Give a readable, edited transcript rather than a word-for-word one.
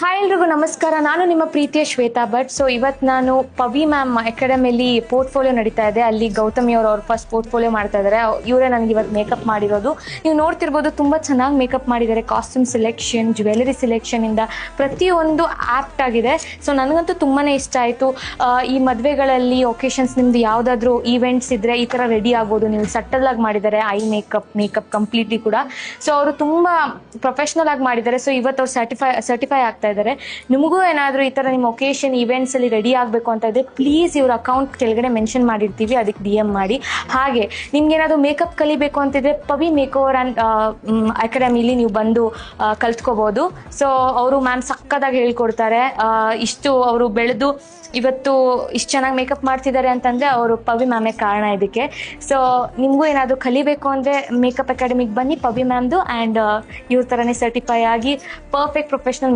Hi ಎಲ್ರಿಗೂ ನಮಸ್ಕಾರ. ನಾನು ನಿಮ್ಮ ಪ್ರೀತಿಯ ಶ್ವೇತಾ ಭಟ್. ಸೊ ಇವತ್ತು ನಾನು ಪವಿ ಮ್ಯಾಮ್ ಅಕಾಡೆಮಿಯಲ್ಲಿ ಪೋರ್ಟ್ಫೋಲಿಯೋ ನಡೀತಾ ಇದೆ. ಅಲ್ಲಿ ಗೌತಮಿ ಅವರು ಫಸ್ಟ್ ಪೋರ್ಟ್ಫೋಲಿಯೋ ಮಾಡ್ತಾ ಇದ್ದಾರೆ. ಇವರೇ ನನಗೆ ಇವತ್ತು ಮೇಕಪ್ ಮಾಡಿರೋದು. ನೀವು ನೋಡ್ತಿರ್ಬೋದು, ತುಂಬ ಚೆನ್ನಾಗಿ ಮೇಕಪ್ ಮಾಡಿದ್ದಾರೆ. ಕಾಸ್ಟ್ಯೂಮ್ ಸೆಲೆಕ್ಷನ್, ಜ್ಯುವೆಲರಿ ಸೆಲೆಕ್ಷನಿಂದ ಪ್ರತಿಯೊಂದು ಆ್ಯಪ್ಟ್ ಆಗಿದೆ. ಸೊ ನನಗಂತೂ ತುಂಬಾ ಇಷ್ಟ ಆಯಿತು. ಈ ಮದುವೆಗಳಲ್ಲಿ ಒಕೇಶನ್ಸ್ ನಿಮ್ದು ಯಾವುದಾದ್ರೂ ಈವೆಂಟ್ಸ್ ಇದ್ದರೆ ಈ ಥರ ರೆಡಿ ಆಗ್ಬೋದು. ನೀವು ಸಟ್ಟಲಾಗಿ ಮಾಡಿದ್ದಾರೆ ಐ ಮೇಕಪ್ ಕಂಪ್ಲೀಟ್ಲಿ ಕೂಡ. ಸೊ ಅವರು ತುಂಬ ಪ್ರೊಫೆಷ್ನಲ್ ಆಗಿ ಮಾಡಿದ್ದಾರೆ. ಸೊ ಇವತ್ತು ಅವ್ರು ಸರ್ಟಿಫೈ ಆಗ್ತಾ ಇದ್ದಾರೆ. ನಿಮಗೂ ಏನಾದರೂ ಈ ಥರ ನಿಮ್ಮ ಒಕೇಶನ್ ಈವೆಂಟ್ಸ್ ಅಲ್ಲಿ ರೆಡಿ ಆಗಬೇಕು ಅಂತ ಇದ್ರೆ ಪ್ಲೀಸ್ ಇವ್ರ ಅಕೌಂಟ್ ಕೆಳಗಡೆ ಮೆನ್ಷನ್ ಮಾಡಿರ್ತೀವಿ, ಅದಕ್ಕೆ DM ಮಾಡಿ. ಹಾಗೆ ನಿಮ್ಗೆ ಏನಾದರೂ ಮೇಕಪ್ ಕಲಿಬೇಕು ಅಂತಿದ್ರೆ ಪವಿ ಮೇಕ್ ಓವರ್ ಅಂಡ್ ಅಕಾಡೆಮಿಲಿ ನೀವು ಬಂದು ಕಲ್ತ್ಕೋಬಹುದು. ಸೊ ಅವರು ಮ್ಯಾಮ್ ಸಕ್ಕದಾಗಿ ಹೇಳ್ಕೊಡ್ತಾರೆ. ಇಷ್ಟು ಅವರು ಬೆಳೆದು ಇವತ್ತು ಇಷ್ಟು ಚೆನ್ನಾಗಿ ಮೇಕಪ್ ಮಾಡ್ತಿದ್ದಾರೆ ಅಂತಂದರೆ ಅವರು ಪವಿ ಮ್ಯಾಮೇ ಕಾರಣ ಇದಕ್ಕೆ. ಸೊ ನಿಮಗೂ ಏನಾದರೂ ಕಲಿಬೇಕು ಅಂದರೆ ಮೇಕಪ್ ಅಕಾಡೆಮಿಗೆ ಬನ್ನಿ, ಪವಿ ಮ್ಯಾಮ್ದು. ಆ್ಯಂಡ್ ಇವ್ರ ಥರನೇ ಸರ್ಟಿಫೈ ಆಗಿ ಪರ್ಫೆಕ್ಟ್ ಪ್ರೊಫೆಷ್ನಲ್